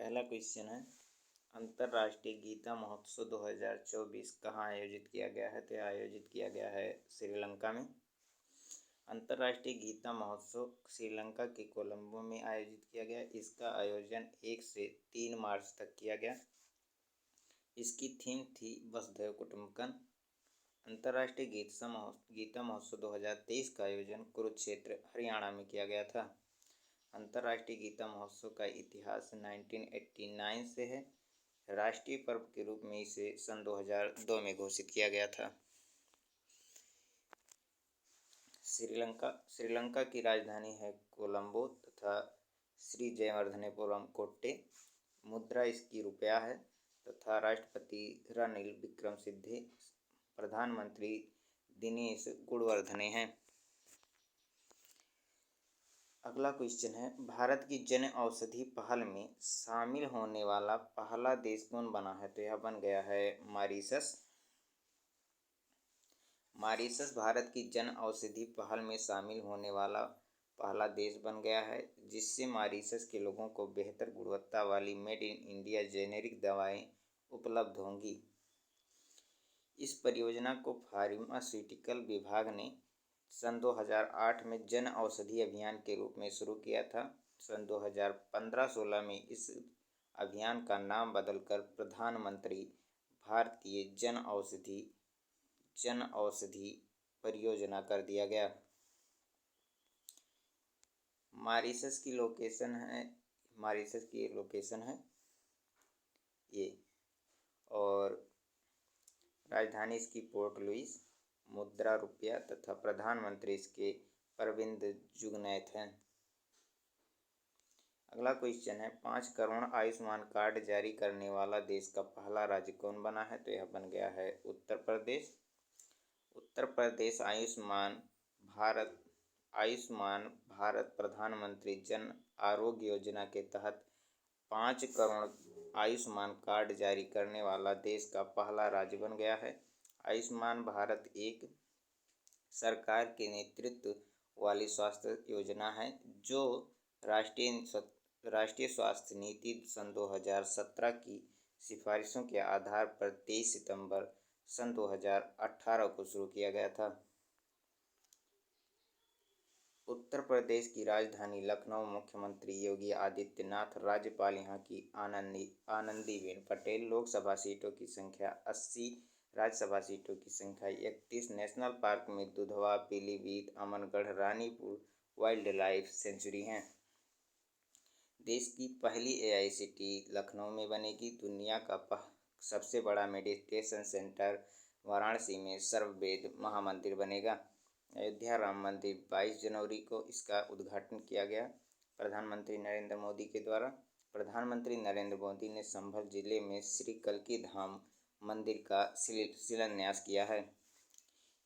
पहला क्वेश्चन है, अंतर्राष्ट्रीय गीता महोत्सव 2024 कहाँ आयोजित किया गया है? तो आयोजित किया गया है श्रीलंका में। अंतर्राष्ट्रीय गीता महोत्सव श्रीलंका के कोलंबो में आयोजित किया गया। इसका आयोजन 1 से 3 मार्च तक किया गया। इसकी थीम थी वसुधैव कुटुंबकम। अंतर्राष्ट्रीय गीता महोत्सव 2023 का आयोजन कुरुक्षेत्र हरियाणा में किया गया था। अंतर्राष्ट्रीय गीता महोत्सव का इतिहास 1989 से है। राष्ट्रीय पर्व के रूप में इसे सन 2002 में घोषित किया गया था। श्रीलंका की राजधानी है कोलंबो तथा श्री जयवर्धनेपुरम कोट्टे। मुद्रा इसकी रुपया है तथा राष्ट्रपति रणिल विक्रमसिंघे, प्रधानमंत्री दिनेश गुणवर्धने हैं। अगला क्वेश्चन है, भारत की जन औषधि पहल में शामिल होने वाला पहला देश कौन बना है? तो यह बन गया है मॉरीशस। मॉरीशस भारत की जन औषधि पहल में शामिल होने वाला पहला देश बन गया है, जिससे मॉरीशस के लोगों को बेहतर गुणवत्ता वाली मेड इन इंडिया जेनेरिक दवाएं उपलब्ध होंगी। इस परियोजना को फार्मास्यूटिकल विभाग ने सन 2008 में जन औषधि अभियान के रूप में शुरू किया था। सन 2015-16 में इस अभियान का नाम बदलकर प्रधानमंत्री भारतीय जन औषधि परियोजना कर दिया गया। मॉरीशस की लोकेशन है ये, और राजधानी इसकी पोर्ट लुइस, मुद्रा रुपया तथा प्रधानमंत्री इसके प्रविंद जुगनैथ हैं। अगला क्वेश्चन है, 5 करोड़ आयुष्मान कार्ड जारी करने वाला देश का पहला राज्य कौन बना है? तो यह बन गया है उत्तर प्रदेश। उत्तर प्रदेश आयुष्मान भारत प्रधानमंत्री जन आरोग्य योजना के तहत 5 करोड़ आयुष्मान कार्ड जारी करने वाला देश का पहला राज्य बन गया है। आयुष्मान भारत एक सरकार के नेतृत्व वाली स्वास्थ्य योजना है जो राष्ट्रीय स्वास्थ्य नीति सन 2017 की सिफारिशों के आधार पर 23 सितंबर सन 2018 को शुरू किया गया था। उत्तर प्रदेश की राजधानी लखनऊ मुख्यमंत्री योगी आदित्यनाथ, राज्यपाल यहाँ की आनंदीबेन पटेल, लोकसभा सीटों की संख्या 80, राज्यसभा सीटों की संख्या 31, नेशनल पार्क में Dudhwa, Pilibhit, Amangarh, Ranipur wild life sanctuary हैं। देश की पहली AICTE लखनऊ में बनेगी। दुनिया का सबसे बड़ा मेडिटेशन सेंटर वाराणसी में सर्ववेद महामंदिर बनेगा। अयोध्या राम मंदिर 22 जनवरी को इसका उद्घाटन किया गया प्रधानमंत्री नरेंद्र मोदी के द्वारा। प्रधानमंत्री नरेंद्र मोदी ने संभल जिले में श्री कल्की धाम मंदिर का शिलान्यास किया है।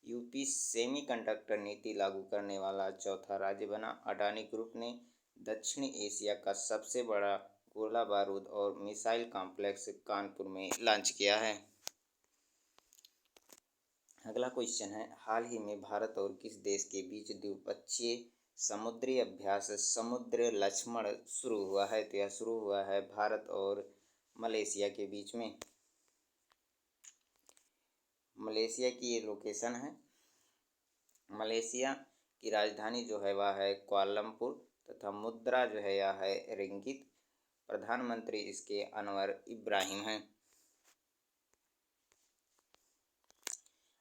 यूपी सेमीकंडक्टर नीति लागू करने वाला चौथा राज्य बना। अडानी ग्रुप ने दक्षिणी एशिया का सबसे बड़ा गोला बारूद और मिसाइल कॉम्प्लेक्स कानपुर में लॉन्च किया है। अगला क्वेश्चन है, हाल ही में भारत और किस देश के बीच द्विपक्षीय समुद्री अभ्यास समुद्र लक्ष्मण शुरू हुआ है? तो यह शुरू हुआ है भारत और मलेशिया के बीच में। मलेशिया की ये लोकेशन है। मलेशिया की राजधानी जो है वह है कुआलालंपुर तथा मुद्रा जो है यह है रिंगित। प्रधानमंत्री इसके अनवर इब्राहिम हैं।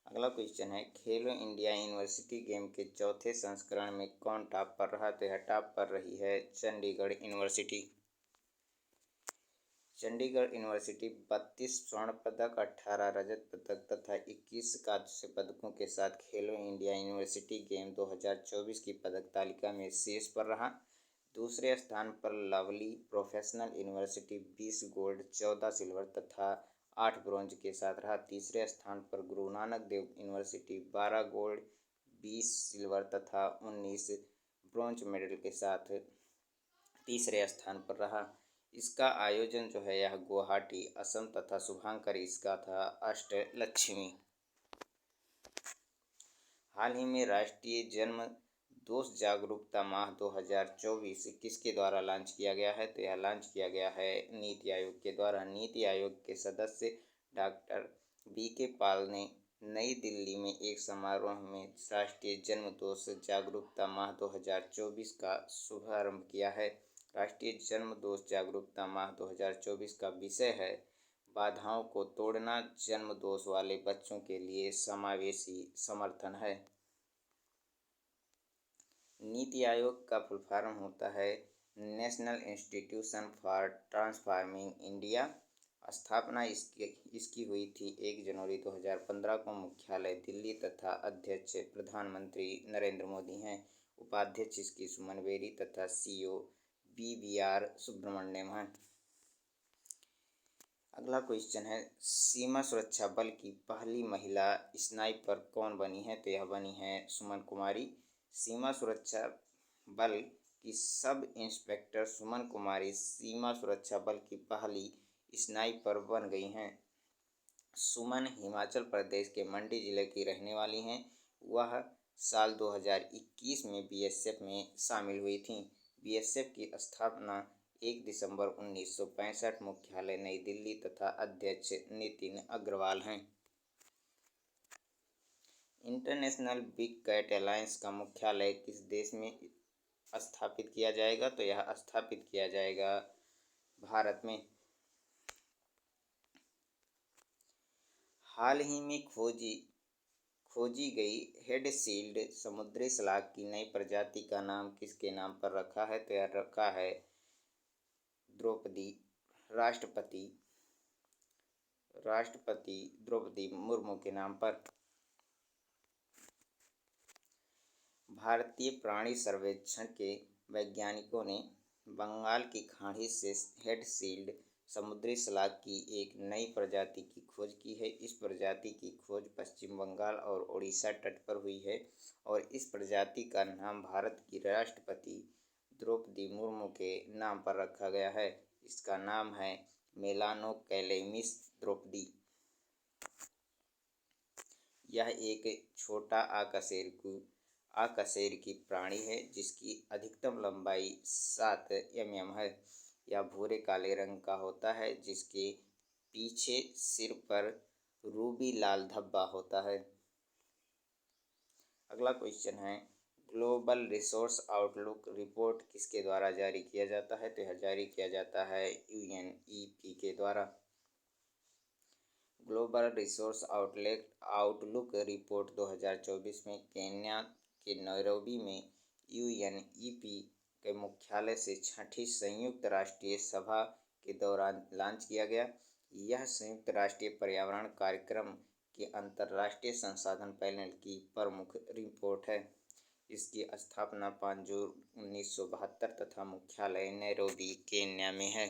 अगला क्वेश्चन है, खेलो इंडिया यूनिवर्सिटी गेम के चौथे संस्करण में कौन टॉप पर रहा? तो यह टॉप पर रही है चंडीगढ़ यूनिवर्सिटी। चंडीगढ़ यूनिवर्सिटी 32 स्वर्ण पदक, 18 रजत पदक तथा 21 कांस्य पदकों के साथ खेलो इंडिया यूनिवर्सिटी गेम 2024 की पदक तालिका में शीर्ष पर रहा। दूसरे स्थान पर lovely professional university 20 gold, 14 silver तथा 8 ब्रॉन्ज के साथ रहा। तीसरे स्थान पर Guru Nanak Dev university 12 gold, 20 silver तथा 19 ब्रॉन्ज मेडल के साथ तीसरे स्थान पर रहा। इसका आयोजन जो है यह गुवाहाटी असम तथा शुभांकर इसका था अष्टलक्ष्मी। हाल ही में राष्ट्रीय जन्म दोस्त जागरूकता माह 2024 किसके द्वारा लॉन्च किया गया है? तो यह लॉन्च किया गया है नीति आयोग के द्वारा। नीति आयोग के सदस्य डॉक्टर वी.के. पॉल ने नई दिल्ली में एक समारोह में राष्ट्रीय जन्म दोष जागरूकता माह 2024 का शुभारंभ किया है। राष्ट्रीय जन्म दोष जागरूकता माह 2024 का विषय है बाधाओं को तोड़ना, जन्म दोष वाले बच्चों के लिए समावेशी समर्थन है। नीति आयोग का फुल फॉर्म होता है national institution for transforming India. स्थापना इसकी हुई थी 1 जनवरी 2015 को। मुख्यालय दिल्ली तथा अध्यक्ष प्रधानमंत्री नरेंद्र मोदी हैं। उपाध्यक्ष इसकी सुमन बेरी तथा CEO BVR सुब्रमण्यम हैं। अगला क्वेश्चन है, सीमा सुरक्षा बल की पहली महिला स्नाइपर कौन बनी है? तो यह बनी है सुमन कुमारी। सीमा सुरक्षा बल की सब इंस्पेक्टर सुमन कुमारी सीमा सुरक्षा बल की पहली स्नाइपर बन गई हैं। सुमन हिमाचल प्रदेश के मंडी जिले की रहने वाली हैं। वह साल 2021 में BSF में शामिल हुई थीं। BSF की स्थापना 1 दिसंबर 1965। मुख्यालय नई दिल्ली तथा अध्यक्ष नितिन अग्रवाल हैं। इंटरनेशनल बिग कैट अलायंस का मुख्यालय किस देश में स्थापित किया जाएगा? तो यह स्थापित किया जाएगा भारत में। हाल ही में खोजी गई हेड सील्ड समुद्री स्लाग की नई प्रजाति का नाम किसके नाम पर रखा है? तो यह रखा है राष्ट्रपति द्रौपदी मुर्मू के नाम पर। भारतीय प्राणी सर्वेक्षण के वैज्ञानिकों ने बंगाल की खाड़ी से हेड सील्ड समुद्री स्लाग की एक नई प्रजाति की खोज की है। इस प्रजाति की खोज पश्चिम बंगाल और ओडिशा तट पर हुई है और इस प्रजाति का नाम भारत की राष्ट्रपति द्रौपदी मुर्मू के नाम पर रखा गया है। इसका नाम है मेलानोकैलेमिस द्रौपदी। यह एक छोटा आकशेरुकी प्राणी है जिसकी अधिकतम लंबाई 7 mm है। यह भूरे काले रंग का होता है जिसके पीछे सिर पर रूबी लाल धब्बा होता है। अगला क्वेश्चन है, ग्लोबल रिसोर्स आउटलुक रिपोर्ट किसके द्वारा जारी किया जाता है? तो यह जारी किया जाता है UNEP के द्वारा। ग्लोबल रिसोर्स आउटलुक रिपोर्ट 2024 में केन्या के नैरोबी में UNEP के मुख्यालय से 6ठी संयुक्त राष्ट्रीय सभा के दौरान लॉन्च किया गया। यह संयुक्त राष्ट्रीय पर्यावरण कार्यक्रम के अंतर्राष्ट्रीय संसाधन पैनल की प्रमुख रिपोर्ट है। इसकी स्थापना 5 जून 1972 तथा मुख्यालय नैरोबी केन्या में है।